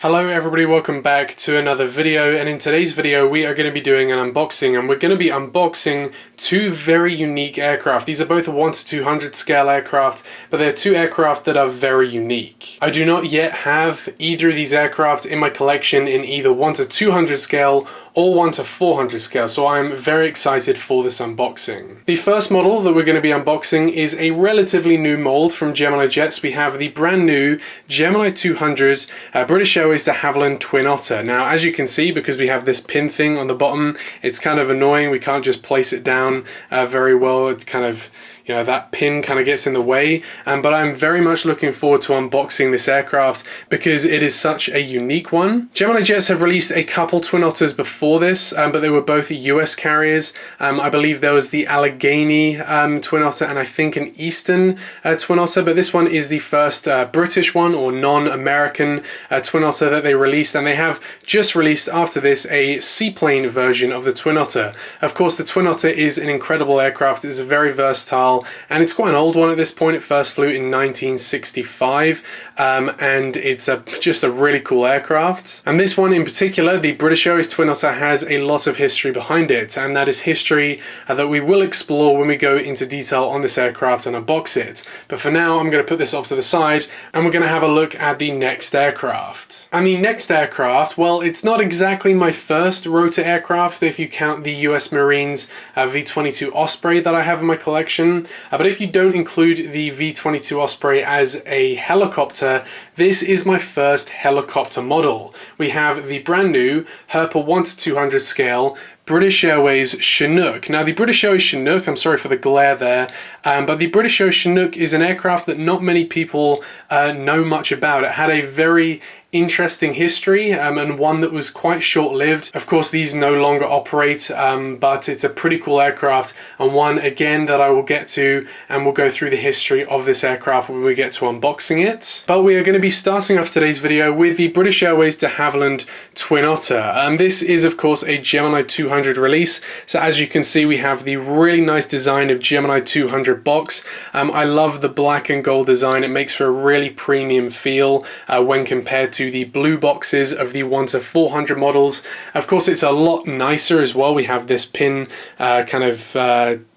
Hello everybody, welcome back to another video, and in today's video we are going to be doing an unboxing, and we're going to be unboxing two very unique aircraft. These are both a 1:200 scale aircraft, but they're two aircraft that are very unique. I do not yet have either of these aircraft in my collection in either 1:200 scale or 1:400 scale, so I'm very excited for this unboxing. The first model that we're going to be unboxing is a relatively new mold from Gemini Jets. We have the brand new Gemini 200 British Airways de Havilland Twin Otter. Now, as you can see, because we have this pin thing on the bottom, it's kind of annoying. We can't just place it down very well. It kind of, you know, that pin kind of gets in the way, but I'm very much looking forward to unboxing this aircraft because it is such a unique one. Gemini Jets have released a couple Twin Otters before this, but they were both US carriers. I believe there was the Allegheny Twin Otter and I think an Eastern Twin Otter, but this one is the first British one or non-American Twin Otter that they released, and they have just released after this a seaplane version of the Twin Otter. Of course, the Twin Otter is an incredible aircraft. It's very versatile, and it's quite an old one at this point. It first flew in 1965, and it's just a really cool aircraft. And this one in particular, the British Airways Twin Otter, has a lot of history behind it, and that is history that we will explore when we go into detail on this aircraft and unbox it. But for now, I'm going to put this off to the side, and we're going to have a look at the next aircraft. And the next aircraft, well, it's not exactly my first rotor aircraft if you count the US Marines V-22 Osprey that I have in my collection. But if you don't include the V-22 Osprey as a helicopter, this is my first helicopter model. We have the brand new Herpa 1:200 scale British Airways Chinook. Now, the British Airways Chinook, I'm sorry for the glare there, but the British Airways Chinook is an aircraft that not many people know much about. It had a very interesting history, and one that was quite short-lived. Of course, these no longer operate, but it's a pretty cool aircraft, and one again that I will get to, and we'll go through the history of this aircraft when we get to unboxing it. But we are going to be starting off today's video with the British Airways de Havilland Twin Otter. This is of course a Gemini 200 release, so as you can see we have the really nice design of Gemini 200 box. I love the black and gold design. It makes for a really premium feel when compared to the blue boxes of the 1:400 models. Of course, it's a lot nicer as well. We have this pin kind of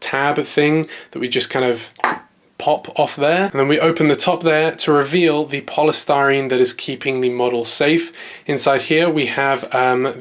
tab thing that we just kind of pop off there, and then we open the top there to reveal the polystyrene that is keeping the model safe. Inside here we have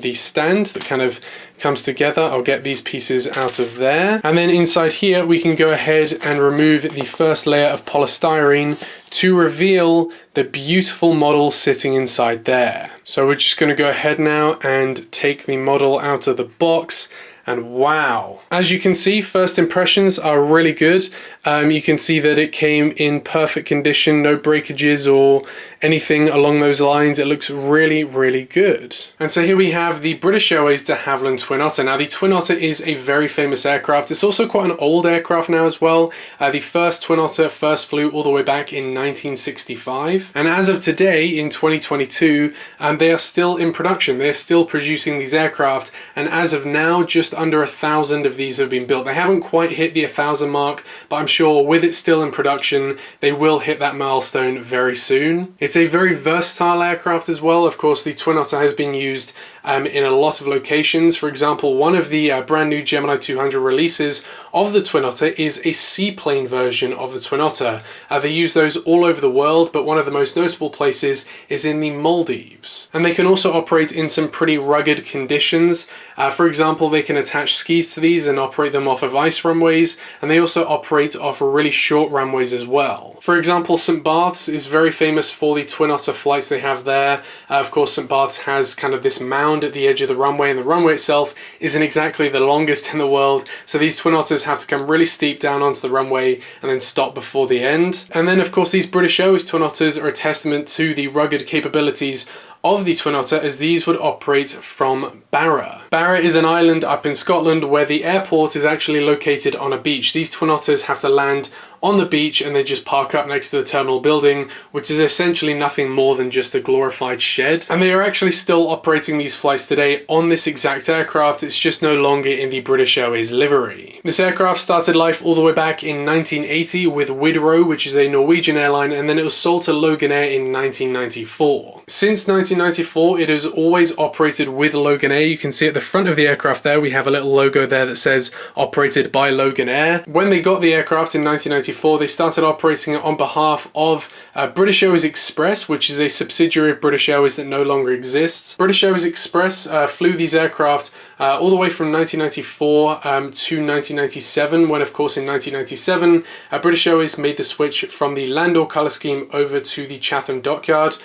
the stand that kind of comes together. I'll get these pieces out of there, and then inside here we can go ahead and remove the first layer of polystyrene to reveal the beautiful model sitting inside there. So we're just going to go ahead now and take the model out of the box. And wow, as you can see, first impressions are really good. You can see that it came in perfect condition, no breakages or anything along those lines. It looks really, really good. And so here we have the British Airways de Havilland Twin Otter. Now, the Twin Otter is a very famous aircraft. It's also quite an old aircraft now as well. The first Twin Otter first flew all the way back in 1965. And as of today, in 2022, they are still in production. They're still producing these aircraft. And as of now, just under 1,000 of these have been built. They haven't quite hit the 1,000 mark, but I'm sure with it still in production, they will hit that milestone very soon. It's a very versatile aircraft as well. Of course, the Twin Otter has been used in a lot of locations. For example, one of the brand new Gemini 200 releases of the Twin Otter is a seaplane version of the Twin Otter. They use those all over the world, but one of the most notable places is in the Maldives. And they can also operate in some pretty rugged conditions. For example, they can attach skis to these and operate them off of ice runways, and they also operate off really short runways as well. For example, St. Barth's is very famous for the Twin Otter flights they have there. Of course, St. Barth's has kind of this mound at the edge of the runway, and the runway itself isn't exactly the longest in the world, so these Twin Otters have to come really steep down onto the runway and then stop before the end. And then of course these British Airways Twin Otters are a testament to the rugged capabilities of the Twin Otter, as these would operate from Barra. Barra is an island up in Scotland where the airport is actually located on a beach. These Twin Otters have to land on the beach and they just park up next to the terminal building, which is essentially nothing more than just a glorified shed. And they are actually still operating these flights today on this exact aircraft. It's just no longer in the British Airways livery. This aircraft started life all the way back in 1980 with Widerøe, which is a Norwegian airline, and then it was sold to Loganair in 1994. Since 1994, it has always operated with Loganair. You can see at the front of the aircraft there, we have a little logo there that says operated by Loganair. When they got the aircraft in 1994, they started operating it on behalf of British Airways Express, which is a subsidiary of British Airways that no longer exists. British Airways Express flew these aircraft all the way from 1994 to 1997, when of course in 1997 British Airways made the switch from the Landor colour scheme over to the Chatham Dockyard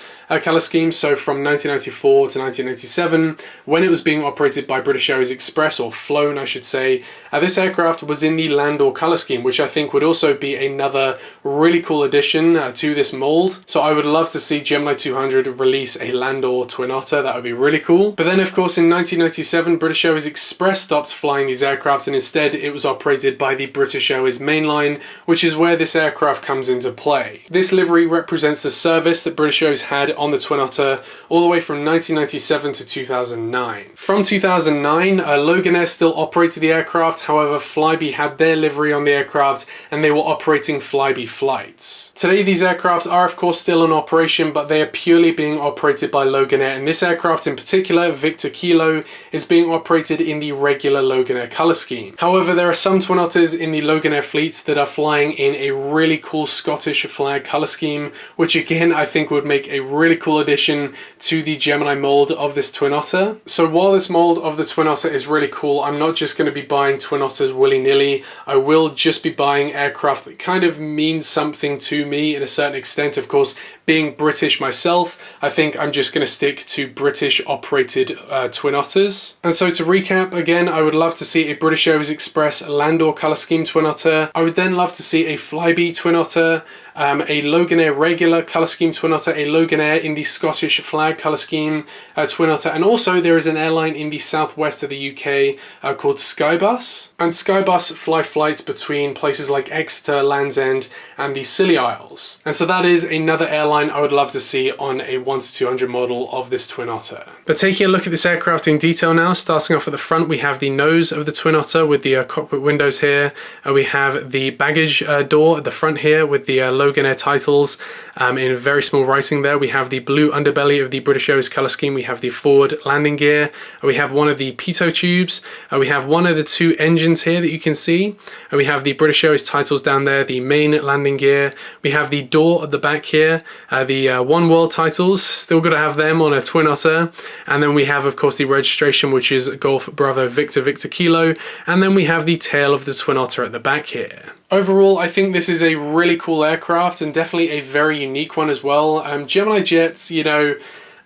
colour scheme. So from 1994 to 1997, when it was being operated by British Airways Express, or flown I should say, this aircraft was in the Landor colour scheme, which I think would also be another really cool addition to this mould. So I would love to see Gemini 200 release a Landor Twin Otter. That would be really cool. But then of course in 1997 British Airways Express stopped flying these aircraft, and instead it was operated by the British Airways mainline, which is where this aircraft comes into play. This livery represents the service that British Airways had on the Twin Otter all the way from 1997 to 2009. From 2009, Loganair still operated the aircraft. However, Flybe had their livery on the aircraft and they were operating Flybe flights. Today these aircraft are of course still in operation, but they are purely being operated by Loganair, and this aircraft in particular, Victor Kilo, is being operated in the regular Loganair colour scheme. However, there are some Twin Otters in the Loganair fleet that are flying in a really cool Scottish flag colour scheme, which again I think would make a really cool addition to the Gemini mould of this Twin Otter. So while this mould of the Twin Otter is really cool, I'm not just going to be buying Twin Otters willy-nilly. I will just be buying aircraft that kind of means something to me in a certain extent. Of course, being British myself, I think I'm just going to stick to British operated Twin Otters. And so to recap, again, I would love to see a British Airways Express Landor colour scheme Twin Otter. I would then love to see a Flybe Twin Otter, a Loganair regular colour scheme Twin Otter, a Loganair in the Scottish flag colour scheme Twin Otter, and also there is an airline in the southwest of the UK called Skybus. And Skybus fly flights between places like Exeter, Land's End and the Scilly Isles. And so that is another airline I would love to see on a 1-200 model of this Twin Otter. But taking a look at this aircraft in detail now, starting off at the front, we have the nose of the Twin Otter with the cockpit windows here. We have the baggage door at the front here with the Loganair titles in very small writing there. We have the blue underbelly of the British Airways colour scheme. We have the forward landing gear. We have one of the pitot tubes. We have one of the two engines here that you can see. We have the British Airways titles down there, the main landing gear. We have the door at the back here, the One World titles, still got to have them on a Twin Otter. And then we have of course the registration, which is Golf Bravo Victor Victor Kilo. And then we have the tail of the Twin Otter at the back here. Overall, I think this is a really cool aircraft and definitely a very unique one as well. Gemini jets, you know,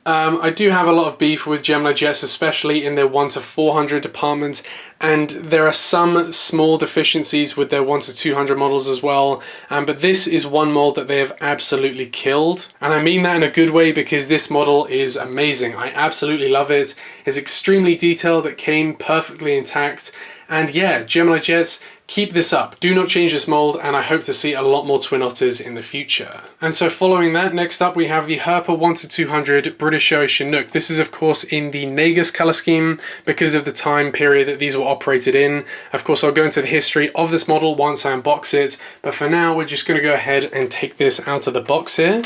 I do have a lot of beef with Gemini jets, especially in their 1-400 department, and there are some small deficiencies with their 1-200 models as well, but this is one mold that they have absolutely killed, and I mean that in a good way because this model is amazing. I absolutely love it. It's extremely detailed, it came perfectly intact, and yeah, Gemini jets, keep this up. Do not change this mold, and I hope to see a lot more Twin Otters in the future. And so following that, next up we have the Herpa 1-200 British Airways Chinook. This is of course in the Negus colour scheme because of the time period that these were operated in. Of course, I'll go into the history of this model once I unbox it, but for now we're just going to go ahead and take this out of the box here.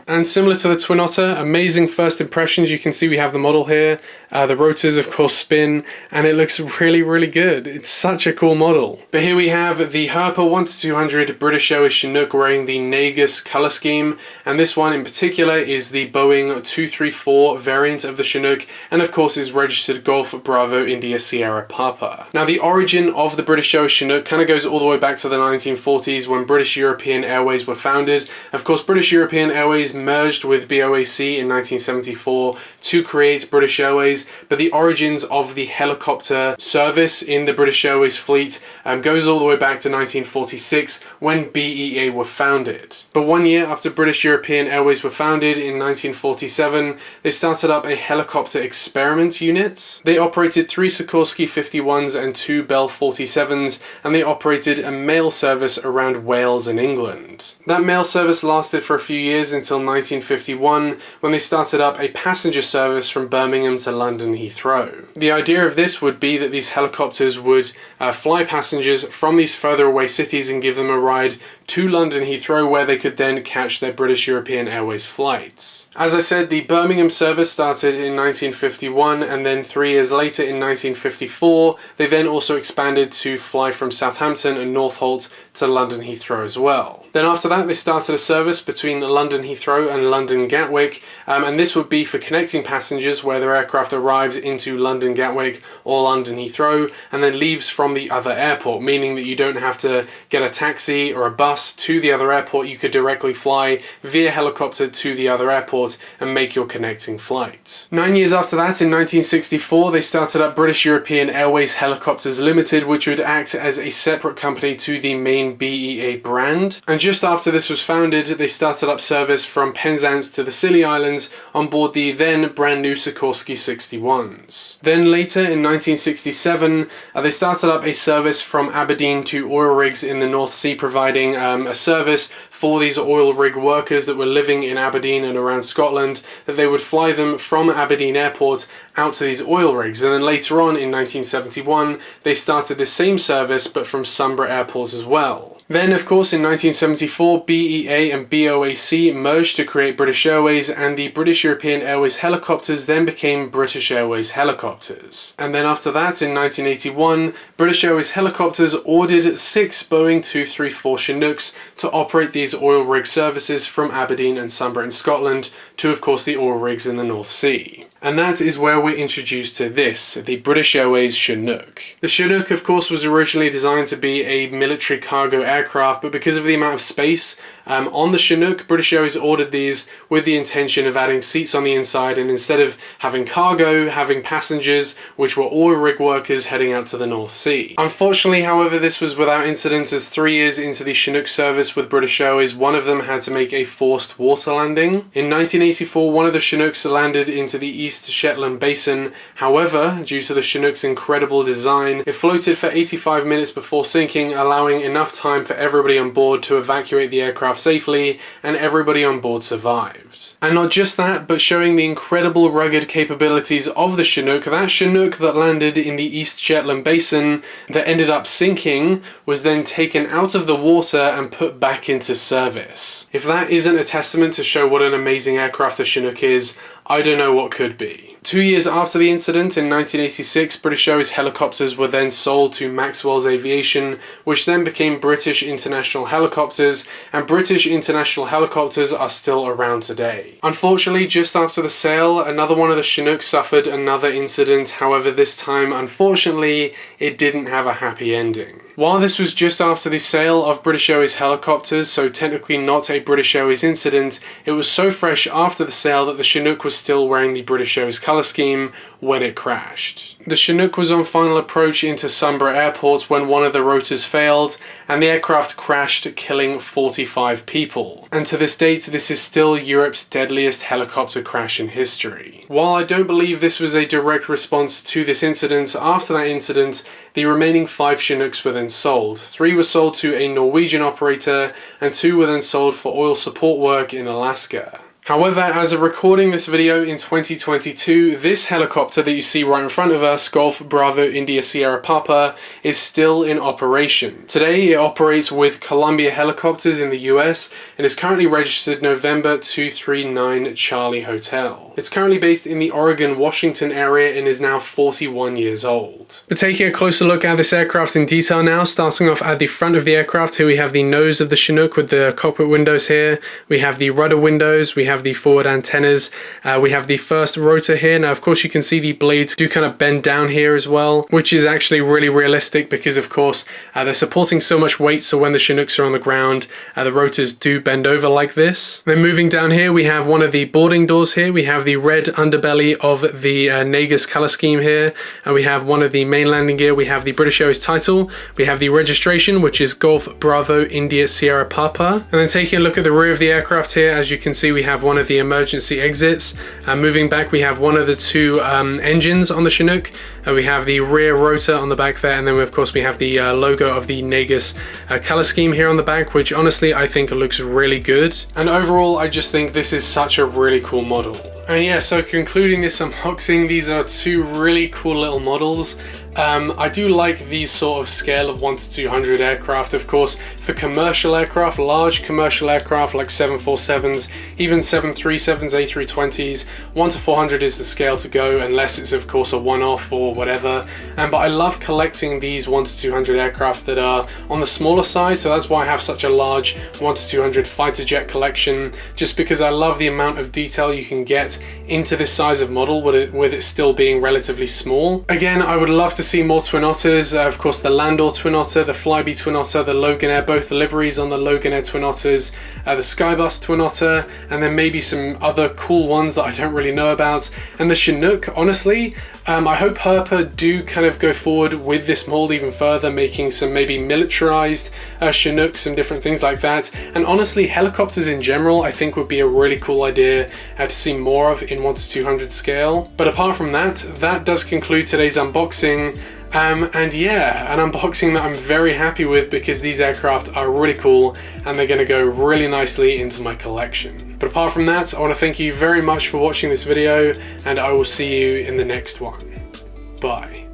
And similar to the Twin Otter, amazing first impressions. You can see we have the model here. The rotors of course spin and it looks really, really good. It's such a cool model. But here we have the Herpa 1-200 British Airways Chinook wearing the Negus colour scheme. And this one in particular is the Boeing 234 variant of the Chinook, and of course is registered Golf Bravo India Sierra Papa. Now the origin of the British Airways Chinook kind of goes all the way back to the 1940s when British European Airways were founded. Of course, British European Airways Airways merged with BOAC in 1974 to create British Airways, but the origins of the helicopter service in the British Airways fleet goes all the way back to 1946 when BEA were founded. But 1 year after British European Airways were founded in 1947, they started up a helicopter experiment unit. They operated 3 Sikorsky 51s and 2 Bell 47s, and they operated a mail service around Wales and England. That mail service lasted for a few years until 1951, when they started up a passenger service from Birmingham to London Heathrow. The idea of this would be that these helicopters would fly passengers from these further away cities and give them a ride to London Heathrow, where they could then catch their British European Airways flights. As I said, the Birmingham service started in 1951, and then 3 years later in 1954, they then also expanded to fly from Southampton and Northolt to London Heathrow as well. Then after that, they started a service between London Heathrow and London Gatwick, and this would be for connecting passengers where their aircraft arrives into London Gatwick or London Heathrow and then leaves from the other airport, meaning that you don't have to get a taxi or a bus to the other airport. You could directly fly via helicopter to the other airport and make your connecting flight. 9 years after that, in 1964, they started up British European Airways Helicopters Limited, which would act as a separate company to the main BEA brand. And just after this was founded, they started up service from Penzance to the Scilly Islands on board the then brand new Sikorsky 61s. Then later in 1967, they started up a service from Aberdeen to oil rigs in the North Sea, providing a service for these oil rig workers that were living in Aberdeen and around Scotland, that they would fly them from Aberdeen Airport out to these oil rigs. And then later on in 1971, they started the same service but from Sunborough Airport as well. Then, of course, in 1974, BEA and BOAC merged to create British Airways, and the British European Airways helicopters then became British Airways helicopters. And then after that, in 1981, British Airways helicopters ordered 6 Boeing 234 Chinooks to operate these oil rig services from Aberdeen and Sunborough in Scotland to, of course, the oil rigs in the North Sea. And that is where we're introduced to this, the British Airways Chinook. The Chinook, of course, was originally designed to be a military cargo aircraft, but because of the amount of space on the Chinook, British Airways ordered these with the intention of adding seats on the inside, and instead of having cargo, having passengers, which were oil rig workers heading out to the North Sea. Unfortunately, however, this was without incident, as 3 years into the Chinook service with British Airways, one of them had to make a forced water landing. In 1984, one of the Chinooks landed into the East Shetland Basin. However, due to the Chinook's incredible design, it floated for 85 minutes before sinking, allowing enough time for everybody on board to evacuate the aircraft safely, and everybody on board survived. And not just that, but showing the incredible rugged capabilities of the Chinook, that Chinook that landed in the East Shetland Basin that ended up sinking was then taken out of the water and put back into service. If that isn't a testament to show what an amazing aircraft the Chinook is, I don't know what could be. 2 years after the incident, in 1986, British Airways helicopters were then sold to Maxwell's Aviation, which then became British International Helicopters, and British International Helicopters are still around today. Unfortunately, just after the sale, another one of the Chinooks suffered another incident. However, this time, unfortunately, it didn't have a happy ending. While this was just after the sale of British Airways helicopters, so technically not a British Airways incident, it was so fresh after the sale that the Chinook was still wearing the British Airways colour scheme when it crashed. The Chinook was on final approach into Sunborough Airport when one of the rotors failed, and the aircraft crashed, killing 45 people. And to this date, this is still Europe's deadliest helicopter crash in history. While I don't believe this was a direct response to this incident, after that incident, the remaining 5 Chinooks were then sold. 3 were sold to a Norwegian operator, and 2 were then sold for oil support work in Alaska. However, as of recording this video in 2022, this helicopter that you see right in front of us, Golf Bravo India Sierra Papa, is still in operation. Today it operates with Columbia Helicopters in the US and is currently registered November 239 Charlie Hotel. It's currently based in the Oregon-Washington area and is now 41 years old. But taking a closer look at this aircraft in detail now, starting off at the front of the aircraft, here we have the nose of the Chinook with the cockpit windows here. We have the rudder windows, we have have the forward antennas. We have the first rotor here. Now, of course, you can see the blades do kind of bend down here as well, which is actually really realistic because, of course, they're supporting so much weight. So when the Chinooks are on the ground, the rotors do bend over like this. Then moving down here, we have one of the boarding doors here. We have the red underbelly of the Negus color scheme here. And we have one of the main landing gear. We have the British Airways title. We have the registration, which is Golf Bravo India Sierra Papa. And then taking a look at the rear of the aircraft here, as you can see, we have one of the emergency exits. Moving back, we have one of the two engines on the Chinook. We have the rear rotor on the back there, and then of course we have the logo of the Negus color scheme here on the back, which honestly I think looks really good. And overall, I just think this is such a really cool model. And yeah, so concluding this unboxing, these are two really cool little models. I do like these sort of scale of 1 to 200 aircraft. Of course, for commercial aircraft, large commercial aircraft like 747s, even 737s, A320s, 1 to 400 is the scale to go, unless it's of course a one-off or whatever. But I love collecting these 1 to 200 aircraft that are on the smaller side, so that's why I have such a large 1 to 200 fighter jet collection, just because I love the amount of detail you can get into this size of model with it still being relatively small. Again, I would love to see more Twin Otters. Of course, the Landor Twin Otter, the Flybe Twin Otter, the Loganair, both the liveries on the Loganair Twin Otters, the Skybus Twin Otter, and then maybe some other cool ones that I don't really know about. And the Chinook, honestly, I hope Herpa do kind of go forward with this mold even further, making some maybe militarized Chinooks and different things like that. And honestly, helicopters in general, I think would be a really cool idea to see more of in 1 to 200 scale. But apart from that, that does conclude today's unboxing. And yeah, an unboxing that I'm very happy with because these aircraft are really cool and they're going to go really nicely into my collection. But apart from that, I want to thank you very much for watching this video, and I will see you in the next one. Bye.